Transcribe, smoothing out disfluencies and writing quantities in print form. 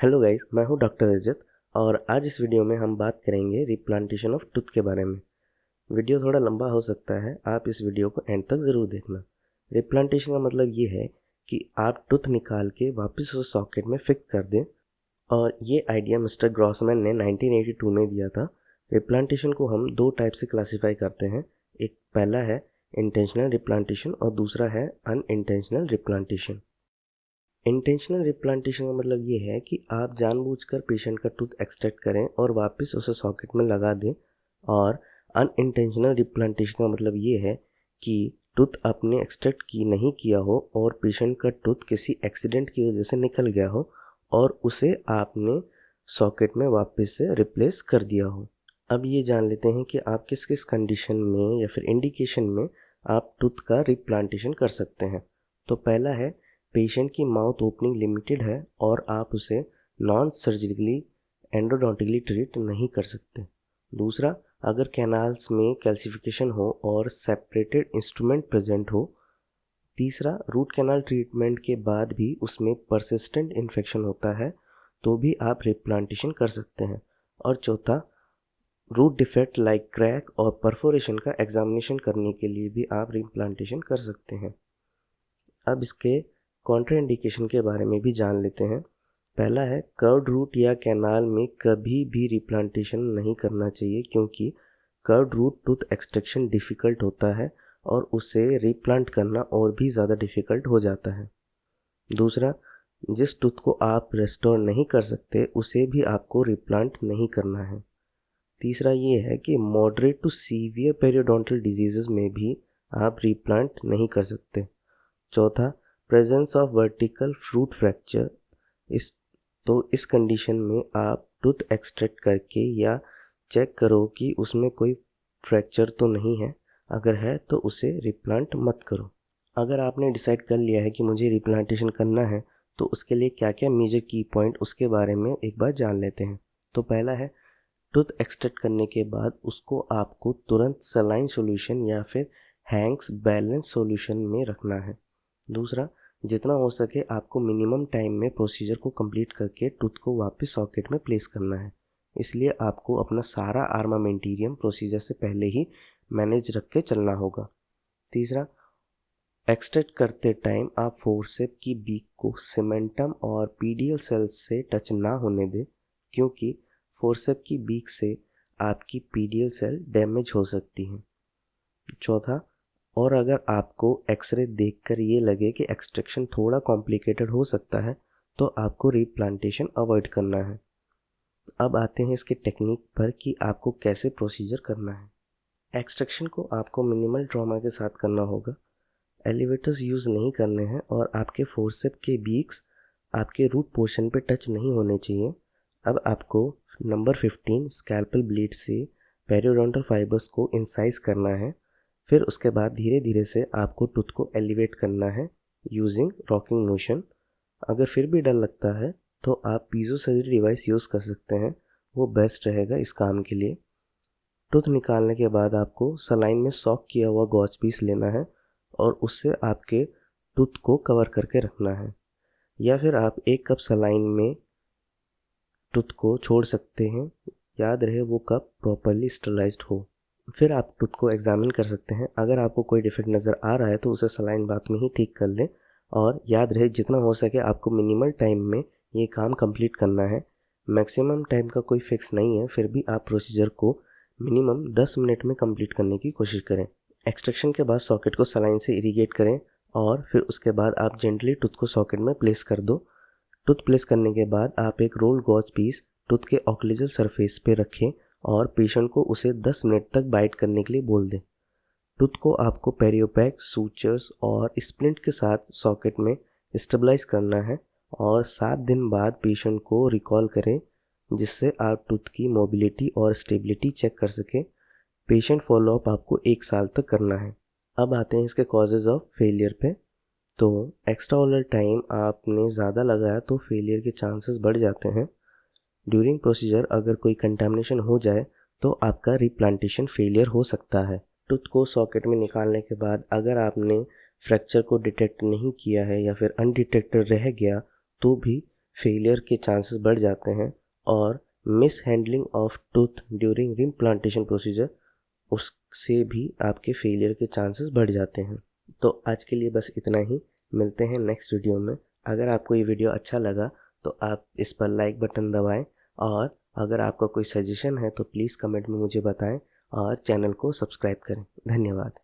Hello guys, मैं हूं doctor रजत और आज इस वीडियो में हम बात करेंगे रिप्लांटेशन ऑफ टूथ के बारे में। वीडियो थोड़ा लंबा हो सकता है, आप इस वीडियो को एंड तक ज़रूर देखना। रिप्लांटेशन का मतलब ये है कि आप टूथ निकाल के वापस उस सॉकेट में फिक्स कर दें, और ये आइडिया मिस्टर ग्रॉसमैन ने 1982 में दिया था। रिप्लांटेशन को हम दो टाइप से क्लासीफाई करते हैं। एक पहला है इंटेंशनल रिप्लांटेशन और दूसरा है अनइंटेंशनल रिप्लांटेशन। इंटेंशनल रिप्लांटेशन का मतलब ये है कि आप जानबूझकर पेशेंट का टूथ एक्सट्रैक्ट करें और वापस उसे सॉकेट में लगा दें। और अनइंटेंशनल रिप्लांटेशन का मतलब ये है कि टूथ आपने एक्सट्रैक्ट की नहीं किया हो और पेशेंट का टूथ किसी एक्सीडेंट की वजह से निकल गया हो और उसे आपने सॉकेट में वापस से रिप्लेस कर दिया हो। अब ये जान लेते हैं कि आप किस किस कंडीशन में या फिर इंडिकेशन में आप टूथ का रिप्लांटेशन कर सकते हैं। तो पहला है, पेशेंट की माउथ ओपनिंग लिमिटेड है और आप उसे नॉन सर्जिकली एंडोडोंटिकली ट्रीट नहीं कर सकते। दूसरा, अगर कैनाल्स में कैल्सिफिकेशन हो और सेपरेटेड इंस्ट्रूमेंट प्रेजेंट हो। तीसरा, रूट कैनाल ट्रीटमेंट के बाद भी उसमें परसिस्टेंट इन्फेक्शन होता है तो भी आप रिप्लांटेशन कर सकते हैं। और चौथा, रूट डिफेक्ट लाइक क्रैक और परफोरेशन का एग्जामिनेशन करने के लिए भी आप रिप्लांटेशन कर सकते हैं। अब इसके कॉन्ट्राइंडिकेशन के बारे में भी जान लेते हैं। पहला है, कर्व्ड रूट या कैनाल में कभी भी रिप्लांटेशन नहीं करना चाहिए क्योंकि curved root tooth extraction difficult होता है और उसे रिप्लांट करना और भी ज़्यादा डिफ़िकल्ट हो जाता है। दूसरा, जिस टूथ को आप रेस्टोर नहीं कर सकते उसे भी आपको रिप्लांट नहीं करना है। तीसरा ये है कि moderate to severe periodontal disease में भी आप रिप्लांट नहीं कर सकते। चौथा, presence of vertical fruit fracture. इस कंडीशन में आप टूथ एक्सट्रैक्ट करके या चेक करो कि उसमें कोई फ्रैक्चर तो नहीं है, अगर है तो उसे रिप्लांट मत करो। अगर आपने डिसाइड कर लिया है कि मुझे रिप्लांटेशन करना है तो उसके लिए क्या क्या मेजर की पॉइंट उसके बारे में एक बार जान लेते हैं। तो पहला है, टूथ एक्सट्रैक्ट करने के बाद उसको आपको तुरंत सलाइन सॉल्यूशन या फिर हैंक्स बैलेंस सॉल्यूशन में रखना है। दूसरा, जितना हो सके आपको मिनिमम टाइम में प्रोसीजर को कंप्लीट करके टूथ को वापस सॉकेट में प्लेस करना है, इसलिए आपको अपना सारा आर्मामेंटेरियम प्रोसीजर से पहले ही मैनेज रख के चलना होगा। तीसरा, एक्सट्रैक्ट करते टाइम आप फोर्सेप की बीक को सीमेंटम और पीडियल सेल्स से टच ना होने दें क्योंकि फोर्सेप की बीक से आपकी पीडियल सेल डैमेज हो सकती हैं। चौथा, और अगर आपको एक्सरे देखकर ये लगे कि एक्सट्रैक्शन थोड़ा कॉम्प्लिकेटेड हो सकता है तो आपको रिप्लांटेशन अवॉइड करना है। अब आते हैं इसके टेक्निक पर कि आपको कैसे प्रोसीजर करना है। एक्सट्रैक्शन को आपको मिनिमल ट्रॉमा के साथ करना होगा। एलिवेटर्स यूज़ नहीं करने हैं और आपके फोर्सेप के बीक्स आपके रूट पोर्शन पे टच नहीं होने चाहिए। अब आपको नंबर 15 स्कैल्पल ब्लेड से पेरियोडोंटल फाइबर्स को इंसाइज करना है। फिर उसके बाद धीरे धीरे से आपको टूथ को एलिवेट करना है यूजिंग रॉकिंग मोशन। अगर फिर भी डर लगता है तो आप पीजो सर्जरी डिवाइस यूज़ कर सकते हैं, वो बेस्ट रहेगा इस काम के लिए। टूथ निकालने के बाद आपको सलाइन में सॉक किया हुआ गॉज पीस लेना है और उससे आपके टूथ को कवर करके रखना है, या फिर आप 1 कप सलाइन में टूथ को छोड़ सकते हैं। याद रहे वो कप प्रॉपरली स्टरलाइज्ड हो। फिर आप टूथ को एग्जामिन कर सकते हैं। अगर आपको कोई डिफेक्ट नज़र आ रहा है तो उसे सलाइन बाथ में ही ठीक कर लें। और याद रहे जितना हो सके आपको मिनिमल टाइम में ये काम कंप्लीट करना है। मैक्सिमम टाइम का कोई फिक्स नहीं है, फिर भी आप प्रोसीजर को मिनिमम 10 मिनट में कंप्लीट करने की कोशिश करें। एक्सट्रैक्शन के बाद सॉकेट को सलाइन से इरीगेट करें और फिर उसके बाद आप जेंटली टूथ को सॉकेट में प्लेस कर दो। टूथ प्लेस करने के बाद आप एक रोल्ड गॉज पीस टूथ के ऑक्लिजल सरफेस पे रखें और पेशेंट को उसे 10 मिनट तक बाइट करने के लिए बोल दें। टूथ को आपको पेरियोपैक, सूचर्स और स्प्लिंट के साथ सॉकेट में स्टेबलाइज करना है और 7 दिन बाद पेशेंट को रिकॉल करें जिससे आप टूथ की मोबिलिटी और स्टेबिलिटी चेक कर सकें। पेशेंट फॉलोअप आपको 1 साल तक करना है। अब आते हैं इसके कॉजेज़ ऑफ फेलियर पे। तो एक्स्ट्रा ओरल टाइम आपने ज़्यादा लगाया तो फेलियर के चांसेस बढ़ जाते हैं। ड्यूरिंग प्रोसीजर अगर कोई कंटामिनेशन हो जाए तो आपका रिप्लांटेशन फेलियर हो सकता है। टूथ को सॉकेट में निकालने के बाद अगर आपने फ्रैक्चर को डिटेक्ट नहीं किया है या फिर अनडिटेक्टेड रह गया तो भी फेलियर के चांसेस बढ़ जाते हैं और mishandling of tooth during replantation procedure, उससे भी आपके फेलियर के चांसेस बढ़ जाते हैं। तो आज के लिए बस इतना ही, मिलते हैं नेक्स्ट वीडियो में। अगर आपको ये वीडियो अच्छा लगा तो आप इस पर लाइक बटन दबाएं, और अगर आपका कोई सजेशन है तो प्लीज़ कमेंट में मुझे बताएं और चैनल को सब्सक्राइब करें। धन्यवाद।